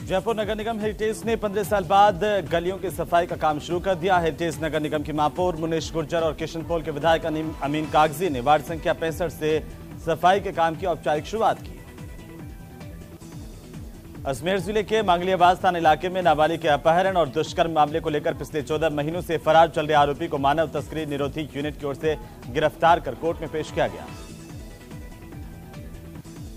जयपुर नगर निगम heritage ने 15 साल बाद गलियों की सफाई का काम शुरू कर दिया। हेरिटेज नगर निगम की महापौर मुनीश गुर्जर और किशनपोल के विधायक अमीन कागजी ने वार्ड संख्या 65 से सफाई के काम की औपचारिक शुरुआत की। अजमेर जिले के मांगलियाबाद थाना इलाके में नाबालिग के अपहरण और दुष्कर्म मामले को लेकर पिछले 14 महीनों से फरार चल रहे आरोपी को मानव तस्करी निरोधी यूनिट की ओर से गिरफ्तार कर कोर्ट में पेश किया गया।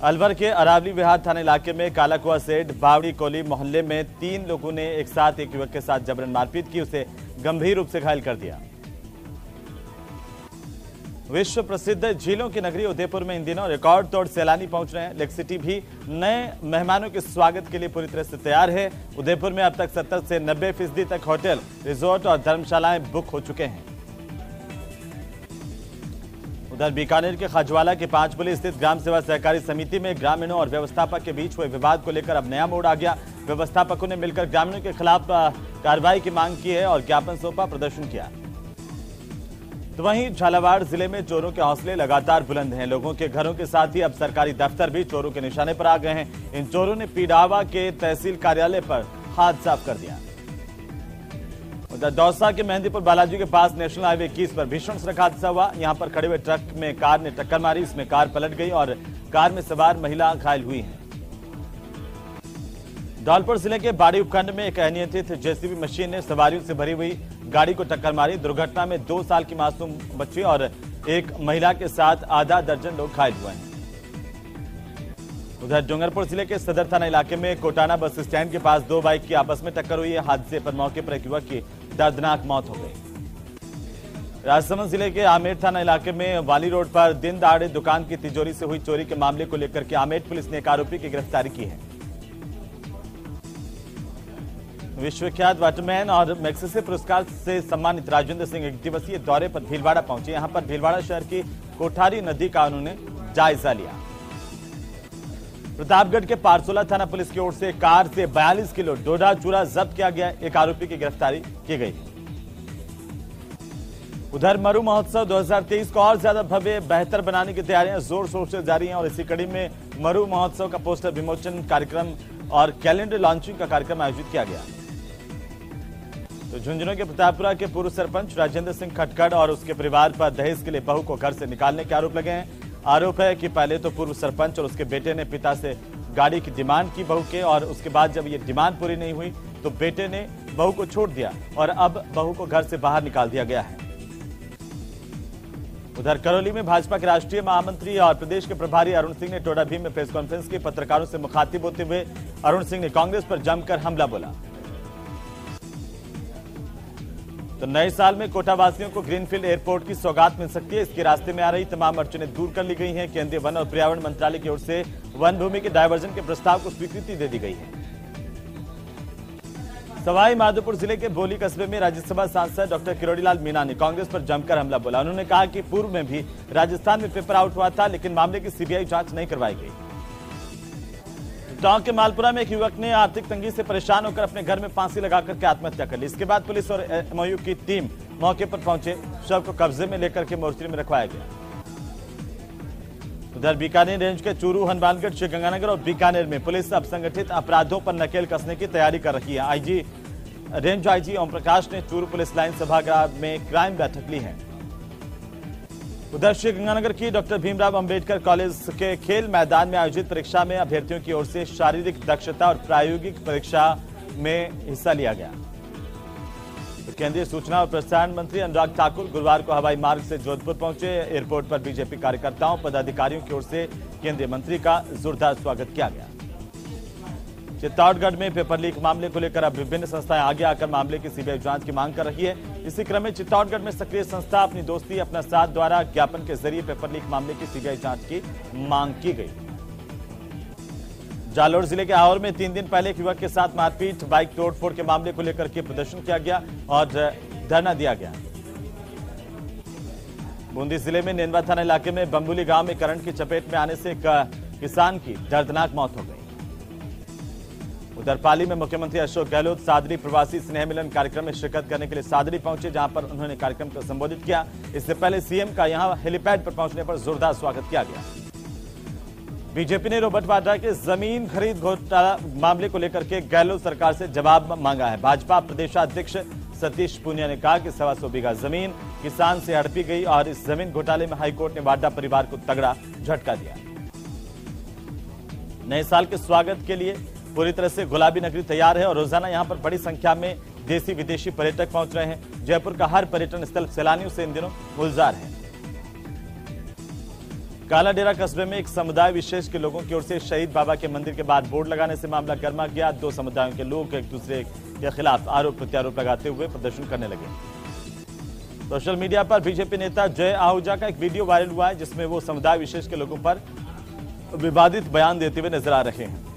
अलवर के अरावली विहार थाना इलाके में कालाकुआ सेठ बावड़ी कोली मोहल्ले में 3 लोगों ने एक साथ एक युवक के साथ जबरन मारपीट की, उसे गंभीर रूप से घायल कर दिया। विश्व प्रसिद्ध झीलों की नगरी उदयपुर में इन दिनों रिकॉर्ड तोड़ सैलानी पहुंच रहे हैं। लेक सिटी भी नए मेहमानों के स्वागत के लिए पूरी तरह से तैयार है। उदयपुर में अब तक 70 से 90% तक होटल, रिजॉर्ट और धर्मशालाएं बुक हो चुके हैं। उधर बीकानेर के खजवाला के 5 पुलिस स्थित ग्राम सेवा सहकारी समिति में ग्रामीणों और व्यवस्थापक के बीच हुए विवाद को लेकर अब नया मोड़ आ गया। व्यवस्थापकों ने मिलकर ग्रामीणों के खिलाफ कार्रवाई की मांग की है और ज्ञापन सौंपा, प्रदर्शन किया। तो वहीं झालावाड़ जिले में चोरों के हौसले लगातार बुलंद हैं। लोगों के घरों के साथ ही अब सरकारी दफ्तर भी चोरों के निशाने पर आ गए हैं। इन चोरों ने पीडावा के तहसील कार्यालय पर हाथ साफ कर दिया। उधर दौसा के मेहंदीपुर बालाजी के पास नेशनल हाईवे 21 पर भीषण सड़क हादसा हुआ। यहां पर खड़े हुए ट्रक में कार ने टक्कर मारी। इसमें कार पलट गई और कार में सवार महिला घायल हुई है। धौलपुर जिले के बाड़ी उपखंड में एक अनियंत्रित जेसीबी मशीन ने सवारियों से भरी हुई गाड़ी को टक्कर मारी। दुर्घटना में 2 साल की मासूम बच्ची और एक महिला के साथ आधा दर्जन लोग घायल हुए हैं। उधर डूंगरपुर जिले के सदर थाना इलाके में कोटाना बस स्टैंड के पास 2 बाइक की आपस में टक्कर हुई है। हादसे पर मौके पर एक युवक की दर्दनाक मौत हो गई। राजसमंद जिले के आमेर थाना इलाके में वाली रोड पर दिन दहाड़े दुकान की तिजोरी से हुई चोरी के मामले को लेकर के आमेर पुलिस ने एक आरोपी की गिरफ्तारी की है। विश्वविख्यात वाटरमैन और मैग्सेसे पुरस्कार से सम्मानित राजेंद्र सिंह एक दिवसीय दौरे पर भीलवाड़ा पहुंचे। यहां पर भीलवाड़ा शहर की कोठारी नदी का उन्होंने जायजा लिया। प्रतापगढ़ के पारसोला थाना पुलिस की ओर से कार से 42 किलो डोडा चूरा जब्त किया गया। एक आरोपी की गिरफ्तारी की गई। उधर मरु महोत्सव 2023 को और ज्यादा भव्य बेहतर बनाने की तैयारियां जोर शोर से जारी हैं और इसी कड़ी में मरु महोत्सव का पोस्टर विमोचन कार्यक्रम और कैलेंडर लॉन्चिंग का कार्यक्रम आयोजित किया गया। तो झुंझुनू के प्रतापपुरा के पूर्व सरपंच राजेंद्र सिंह खटखड़ और उसके परिवार पर दहेज के लिए बहू को घर से निकालने के आरोप लगे हैं। आरोप है कि पहले तो पूर्व सरपंच और उसके बेटे ने पिता से गाड़ी की डिमांड की बहू के, और उसके बाद जब ये डिमांड पूरी नहीं हुई तो बेटे ने बहू को छोड़ दिया और अब बहू को घर से बाहर निकाल दिया गया है। उधर करौली में भाजपा के राष्ट्रीय महामंत्री और प्रदेश के प्रभारी अरुण सिंह ने टोडा भीम में प्रेस कॉन्फ्रेंस की। पत्रकारों से मुखातिब होते हुए अरुण सिंह ने कांग्रेस पर जमकर हमला बोला। तो नए साल में कोटावासियों को ग्रीनफील्ड एयरपोर्ट की सौगात मिल सकती है। इसके रास्ते में आ रही तमाम अड़चनें दूर कर ली गई हैं। केंद्रीय वन और पर्यावरण मंत्रालय की ओर से वन भूमि के डायवर्जन के प्रस्ताव को स्वीकृति दे दी गई है। सवाई माधोपुर जिले के बोली कस्बे में राज्यसभा सांसद डॉक्टर किरोड़ीलाल मीणा ने कांग्रेस पर जमकर हमला बोला। उन्होंने कहा कि पूर्व में भी राजस्थान में पेपर आउट हुआ था, लेकिन मामले की सीबीआई जांच नहीं करवाई गई। गांव के मालपुरा में एक युवक ने आर्थिक तंगी से परेशान होकर अपने घर में फांसी लगाकर के आत्महत्या कर ली। इसके बाद पुलिस और एमओयू की टीम मौके पर पहुंचे, शव को कब्जे में लेकर के मोर्चरी में रखवाया गया। उधर बीकानेर रेंज के चूरू, हनुमानगढ़, श्रीगंगानगर और बीकानेर में पुलिस अब संगठित अपराधों पर नकेल कसने की तैयारी कर रही है। रेंज आईजी ओम प्रकाश ने चूरू पुलिस लाइन सभागार में क्राइम बैठक ली है। उधर श्रीगंगानगर की डॉक्टर भीमराव अंबेडकर कॉलेज के खेल मैदान में आयोजित परीक्षा में अभ्यर्थियों की ओर से शारीरिक दक्षता और प्रायोगिक परीक्षा में हिस्सा लिया गया। तो केंद्रीय सूचना और प्रसारण मंत्री अनुराग ठाकुर गुरुवार को हवाई मार्ग से जोधपुर पहुंचे। एयरपोर्ट पर बीजेपी कार्यकर्ताओं, पदाधिकारियों की ओर से केंद्रीय मंत्री का जोरदार स्वागत किया गया। चित्तौड़गढ़ में पेपर लीक मामले को लेकर अब विभिन्न संस्थाएं आगे आकर मामले की सीबीआई जांच की मांग कर रही है। इसी क्रम में चित्तौड़गढ़ में सक्रिय संस्था अपनी दोस्ती अपना साथ द्वारा ज्ञापन के जरिए पेपर लीक मामले की सीबीआई जांच की मांग की गई। जालोर जिले के आहोर में 3 दिन पहले एक युवक के साथ मारपीट, बाइक तोड़फोड़ के मामले को लेकर के प्रदर्शन किया गया और धरना दिया गया। बूंदी जिले में नेनवा थाना इलाके में बम्बुली गांव में करंट की चपेट में आने से एक किसान की दर्दनाक मौत हो गई। उधर पाली में मुख्यमंत्री अशोक गहलोत सादरी प्रवासी स्नेह मिलन कार्यक्रम में शिरकत करने के लिए सादरी पहुंचे, जहां पर उन्होंने कार्यक्रम को संबोधित किया। इससे पहले सीएम का यहां हेलीपैड पर पहुंचने पर जोरदार स्वागत किया गया। बीजेपी ने रॉबर्ट वाड्रा के जमीन खरीद घोटाला मामले को लेकर के गहलोत सरकार से जवाब मांगा है। भाजपा प्रदेशाध्यक्ष सतीश पूनिया ने कहा कि 125 बीघा जमीन किसान से हड़पी गई और इस जमीन घोटाले में हाईकोर्ट ने वाड्रा परिवार को तगड़ा झटका दिया। नए साल के स्वागत के लिए पूरी तरह से गुलाबी नगरी तैयार है और रोजाना यहां पर बड़ी संख्या में देसी विदेशी पर्यटक पहुंच रहे हैं। जयपुर का हर पर्यटन स्थल सैलानियों से इन दिनों गुलजार है। कालाडेरा कस्बे में एक समुदाय विशेष के लोगों की ओर से शहीद बाबा के मंदिर के बाद बोर्ड लगाने से मामला गर्मा गया। दो समुदायों के लोग एक दूसरे के खिलाफ आरोप प्रत्यारोप लगाते हुए प्रदर्शन करने लगे। सोशल मीडिया पर बीजेपी नेता जय आहूजा का एक वीडियो वायरल हुआ है जिसमें वो समुदाय विशेष के लोगों पर विवादित बयान देते हुए नजर आ रहे हैं।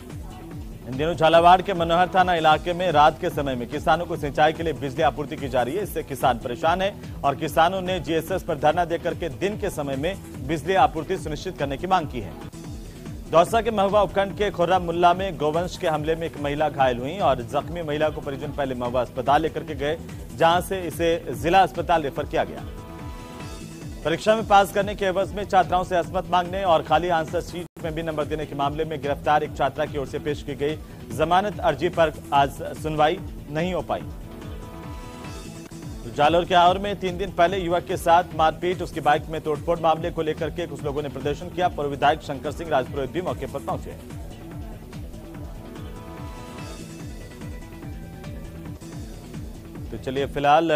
इन दिनों झालावाड़ के मनोहर थाना इलाके में रात के समय में किसानों को सिंचाई के लिए बिजली आपूर्ति की जा रही है। इससे किसान परेशान है और किसानों ने जीएसएस पर धरना देकर के दिन के समय में बिजली आपूर्ति सुनिश्चित करने की मांग की है। दौसा के महुआ उपखंड के खुर्रम मुल्ला में गोवंश के हमले में एक महिला घायल हुई और जख्मी महिला को परिजन पहले महुआ अस्पताल लेकर के गए, जहां से इसे जिला अस्पताल रेफर किया गया। परीक्षा में पास करने के एवज में छात्राओं से असमत मांगने और खाली आंसर शीट में भी नंबर देने के मामले में गिरफ्तार एक छात्रा की ओर से पेश की गई जमानत अर्जी पर आज सुनवाई नहीं हो पाई। जालोर के आवर में 3 दिन पहले युवक के साथ मारपीट, उसकी बाइक में तोड़फोड़ मामले को लेकर के कुछ लोगों ने प्रदर्शन किया। पूर्व विधायक शंकर सिंह राजपुरोहित भी मौके पर पहुंचे। तो चलिए फिलहाल